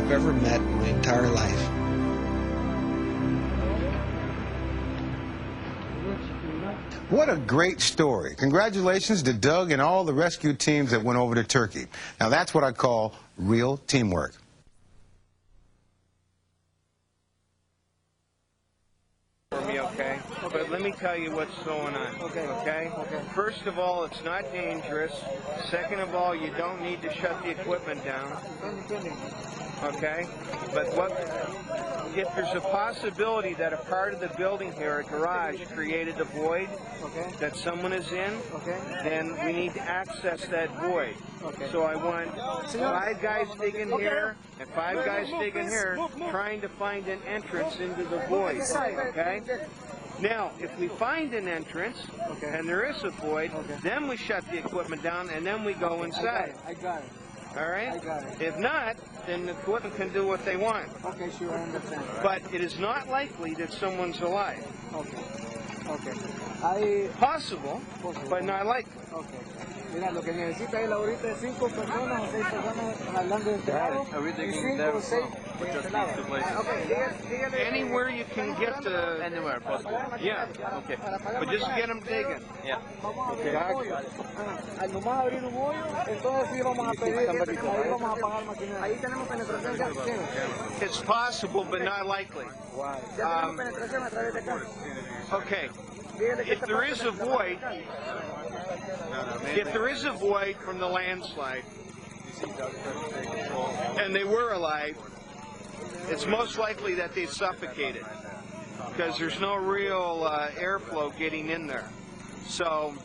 I've ever met in my entire life. What a great story. Congratulations to Doug and all the rescue teams that went over to Turkey. Now that's what I call real teamwork. For me, okay? But let me tell you what's going on, okay? First of all, it's not dangerous. Second of all, you don't need to shut the equipment down, okay? But if there's a possibility that a part of the building here, a garage, created a void that someone is in, then we need to access that void. So I want 5 guys digging here and 5 guys digging here, trying to find an entrance into the void, okay? Now, if we find an entrance and there is a void, then we shut the equipment down and then we go inside. I got it. All right? I got it. If not, then the equipment can do what they want. Okay, sure, I understand. But it is not likely that someone's alive. Okay. Possible, but not likely. Okay. Mira, lo que necesita él ahorita es 5 personas o 6 personas hablando de este lado y 5 o 6 de este lado. Anywhere you can get the... Anywhere possible. Yeah. Okay. But just get them digging. Yeah. Okay. Al nomás abrir un hoyo, entonces sí vamos a pedir, ahí vamos a pagar maquinaria. Ahí tenemos penetración. It's possible, but not likely. Ya tenemos penetración a través de acá. Okay. If there is a void from the landslide, and they were alive, it's most likely that they suffocated because there's no real airflow getting in there. So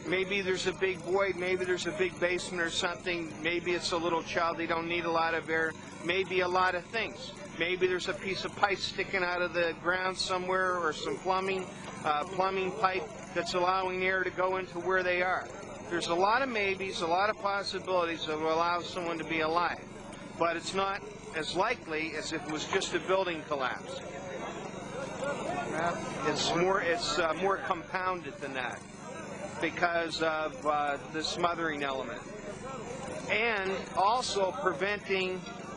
maybe there's a big void, maybe there's a big basement or something, maybe it's a little child, they don't need a lot of air, maybe a lot of things. Maybe there's a piece of pipe sticking out of the ground somewhere or some plumbing pipe that's allowing air to go into where they are. There's a lot of maybes, a lot of possibilities that will allow someone to be alive. But it's not as likely as if it was just a building collapse. It's more compounded than that because of the smothering element. And also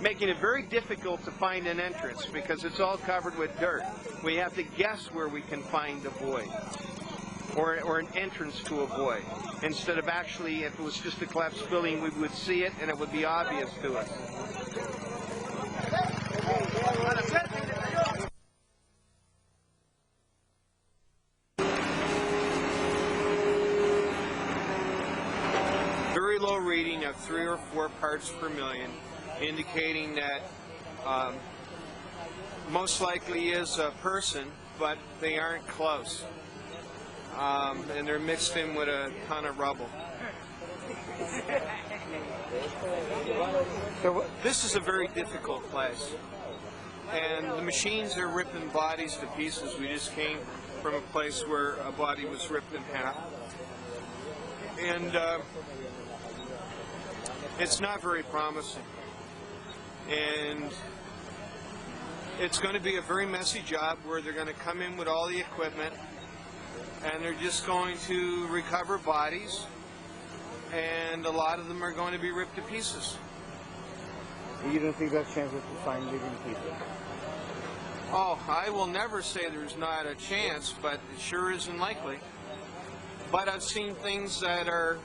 making it very difficult to find an entrance because it's all covered with dirt. We have to guess where we can find a void or an entrance to a void. Instead of actually, if it was just a collapsed building, we would see it and it would be obvious to us. Very low reading of 3 or 4 parts per million, indicating that most likely is a person, but they aren't close. And they're mixed in with a ton of rubble. This is a very difficult place. And the machines are ripping bodies to pieces. We just came from a place where a body was ripped in half. And it's not very promising. And it's going to be a very messy job where they're going to come in with all the equipment and they're just going to recover bodies, and a lot of them are going to be ripped to pieces. You don't think there's chances to find living people? Oh, I will never say there's not a chance, but it sure isn't likely. But I've seen things that are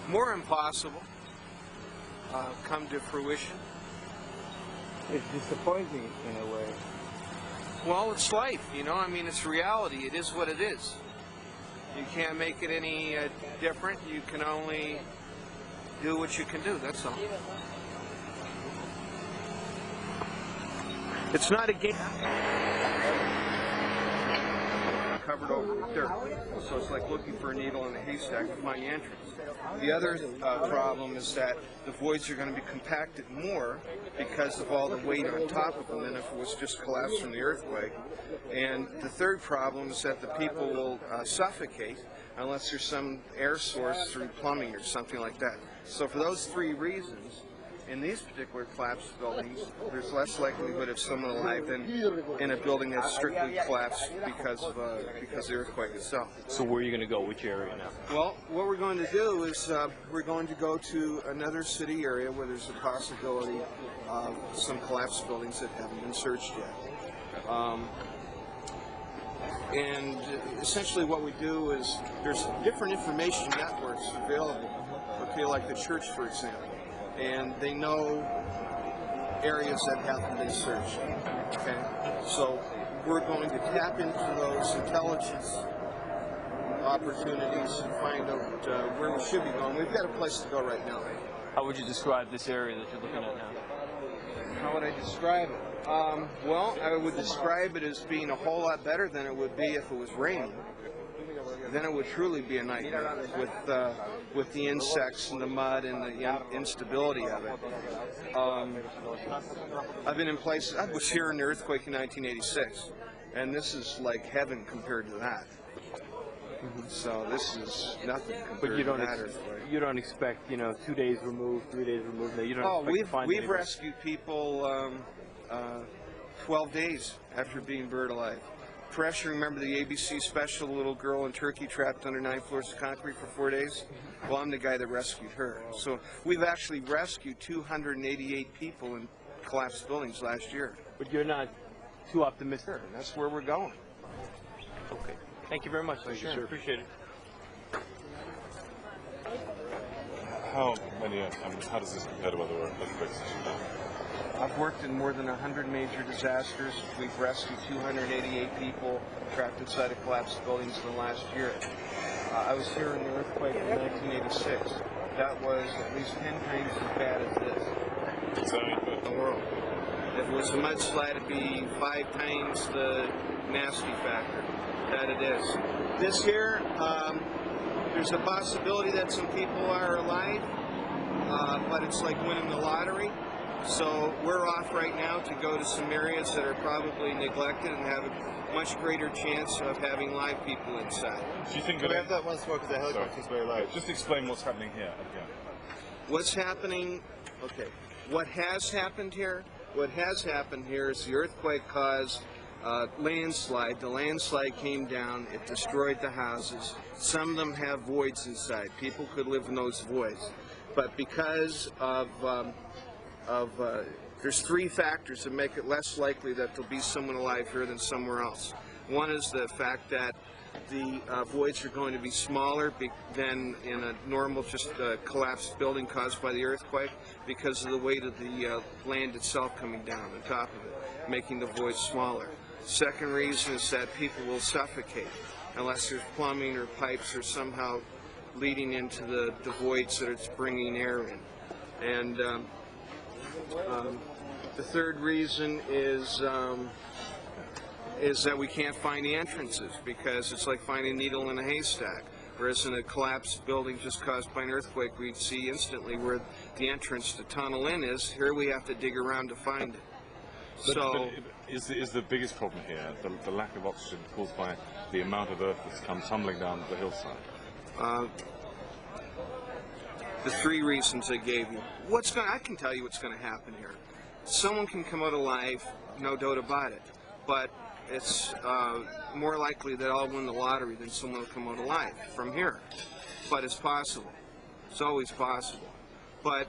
more impossible come to fruition. It's disappointing in a way. Well, it's life, you know. I mean, it's reality. It is what it is. You can't make it any different. You can only do what you can do. That's all. It's not a game. Covered over with dirt, so it's like looking for a needle in a haystack to find the entrance. The other problem is that the voids are going to be compacted more because of all the weight on top of them than if it was just collapsed from the earthquake. And the third problem is that the people will suffocate unless there's some air source through plumbing or something like that. So for those 3 reasons, in these particular collapsed buildings, there's less likelihood of someone alive than in a building that's strictly collapsed because of the earthquake itself. So where are you going to go? Which area now? Well, what we're going to do is we're going to go to another city area where there's a possibility of some collapsed buildings that haven't been searched yet. And essentially what we do is there's different information networks available, okay, like the church, for example, and they know areas that haven't been searched, okay? So we're going to tap into those intelligence opportunities and find out where we should be going. We've got a place to go right now. How would you describe this area that you're looking at now? How would I describe it? Well, I would describe it as being a whole lot better than it would be if it was raining. Then it would truly be a nightmare with the insects and the mud and the instability of it. I've been in places. I was here in the earthquake in 1986, and this is like heaven compared to that. So this is nothing compared to that earthquake. You don't expect, 2 days removed, 3 days removed. You don't expect to find we've anybody. rescued people 12 days after being buried alive. Pressure, remember the ABC special, the little girl in Turkey trapped under 9 floors of concrete for 4 days? Well, I'm the guy that rescued her. So we've actually rescued 288 people in collapsed buildings last year. But you're not too optimistic. And that's where we're going. Okay. Thank you very much. Thank you, sir. Appreciate it. How does this compare to other earthquakes? I've worked in more than 100 major disasters. We've rescued 288 people trapped inside of collapsed buildings in the last year. I was here in the earthquake in 1986. That was at least 10 times as bad as this in the world. If it was a mudslide, it'd be 5 times the nasty factor that it is. This here, there's a possibility that some people are alive, but it's like winning the lottery. So we're off right now to go to some areas that are probably neglected and have a much greater chance of having live people inside. Do you think we have that once more because the helicopter's very low. Just explain what's happening here again. What's happening? Okay. What has happened here? What has happened here is the earthquake caused landslide. The landslide came down. It destroyed the houses. Some of them have voids inside. People could live in those voids, but because of there's 3 factors that make it less likely that there'll be someone alive here than somewhere else. One is the fact that the voids are going to be smaller than in a normal collapsed building caused by the earthquake because of the weight of the land itself coming down on top of it, making the voids smaller. Second reason is that people will suffocate unless there's plumbing or pipes or somehow leading into the voids that it's bringing air in. And the third reason is that we can't find the entrances because it's like finding a needle in a haystack. Whereas in a collapsed building just caused by an earthquake, we'd see instantly where the entrance to tunnel in is. Here we have to dig around to find it. But is the biggest problem here the lack of oxygen caused by the amount of earth that's come tumbling down the hillside? The 3 reasons I gave you. I can tell you what's going to happen here. Someone can come out alive, no doubt about it. But it's more likely that I'll win the lottery than someone will come out alive from here. But it's possible. It's always possible. But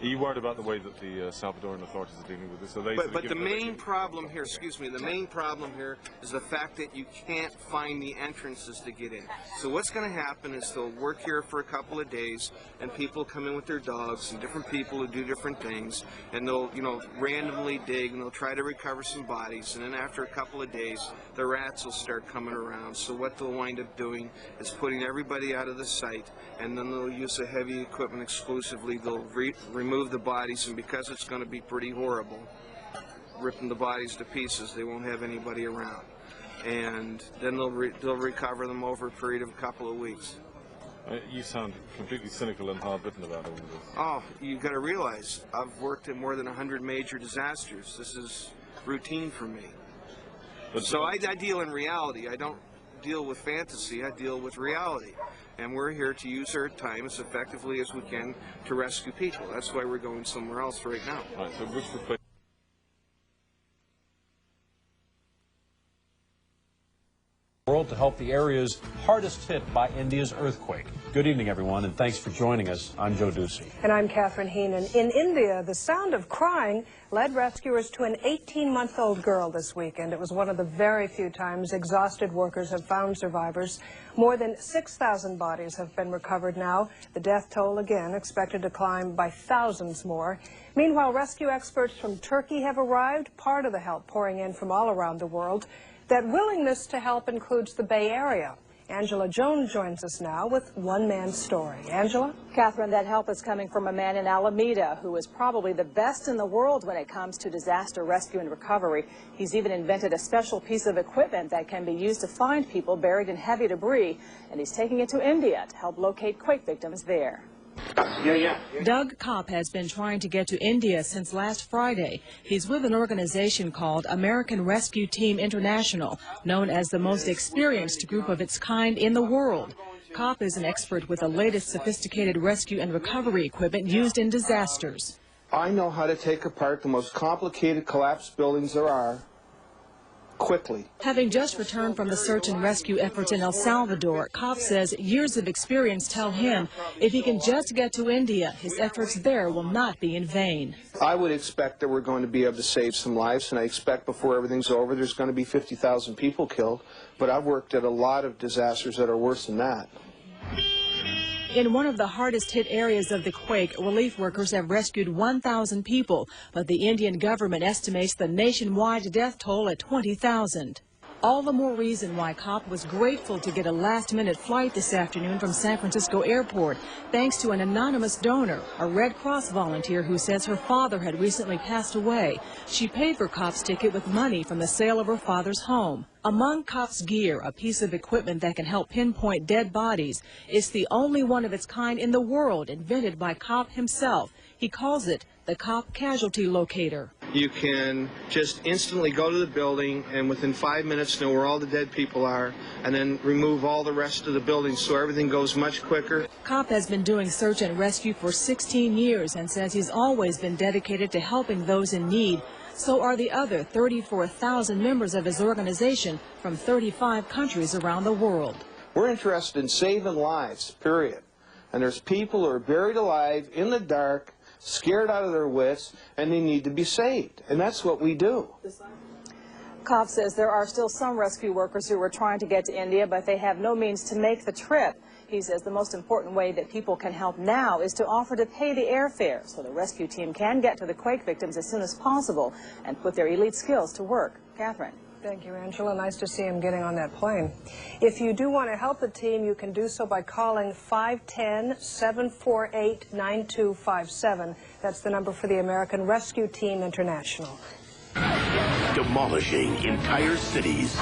Are you worried about the way that the Salvadoran authorities are dealing with this? But the main problem here, the main problem here is the fact that you can't find the entrances to get in. So what's going to happen is they'll work here for a couple of days, and people come in with their dogs, and different people who do different things, and they'll, randomly dig, and they'll try to recover some bodies, and then after a couple of days, the rats will start coming around. So what they'll wind up doing is putting everybody out of the site, and then they'll use the heavy equipment exclusively. They'll remove the bodies, and because it's going to be pretty horrible, ripping the bodies to pieces, they won't have anybody around. And then they'll recover them over a period of a couple of weeks. You sound completely cynical and hard-bitten about all of this. Oh, you've got to realize, I've worked in more than 100 major disasters. This is routine for me. So I deal in reality. I don't deal with fantasy, I deal with reality. And we're here to use our time as effectively as we can to rescue people. That's why we're going somewhere else right now. Right, so which the place world to help the areas hardest hit by India's earthquake. Good evening, everyone, and thanks for joining us. I'm Joe Ducey. And I'm Catherine Heenan. In India, the sound of crying led rescuers to an 18-month-old girl this weekend. It was one of the very few times exhausted workers have found survivors. More than 6,000 bodies have been recovered now. The death toll, again, expected to climb by thousands more. Meanwhile, rescue experts from Turkey have arrived, part of the help pouring in from all around the world. That willingness to help includes the Bay Area. Angela Jones joins us now with one man's story. Angela? Catherine, that help is coming from a man in Alameda who is probably the best in the world when it comes to disaster rescue and recovery. He's even invented a special piece of equipment that can be used to find people buried in heavy debris, and he's taking it to India to help locate quake victims there. Doug Copp has been trying to get to India since last Friday. He's with an organization called American Rescue Team International, known as the most experienced group of its kind in the world. Copp is an expert with the latest sophisticated rescue and recovery equipment used in disasters. I know how to take apart the most complicated collapsed buildings there are quickly. Having just returned from the search and rescue efforts in El Salvador, Copp says years of experience tell him if he can just get to India, his efforts there will not be in vain. I would expect that we're going to be able to save some lives, and I expect before everything's over there's going to be 50,000 people killed, but I've worked at a lot of disasters that are worse than that. In one of the hardest hit areas of the quake, relief workers have rescued 1,000 people, but the Indian government estimates the nationwide death toll at 20,000. All the more reason why Copp was grateful to get a last-minute flight this afternoon from San Francisco Airport, thanks to an anonymous donor, a Red Cross volunteer who says her father had recently passed away. She paid for Copp's ticket with money from the sale of her father's home. Among Copp's gear, a piece of equipment that can help pinpoint dead bodies. It's the only one of its kind in the world, invented by Copp himself. He calls it the Copp Casualty Locator. You can just instantly go to the building and within 5 minutes know where all the dead people are, and then remove all the rest of the building so everything goes much quicker. Copp has been doing search and rescue for 16 years and says he's always been dedicated to helping those in need. So are the other 34,000 members of his organization from 35 countries around the world. We're interested in saving lives, period. And there's people who are buried alive in the dark, scared out of their wits, and they need to be saved. And that's what we do. Copp says there are still some rescue workers who are trying to get to India, but they have no means to make the trip. He says the most important way that people can help now is to offer to pay the airfare so the rescue team can get to the quake victims as soon as possible and put their elite skills to work. Catherine. Thank you, Angela. Nice to see him getting on that plane. If you do want to help the team, you can do so by calling 510-748-9257. That's the number for the American Rescue Team International. Demolishing entire cities.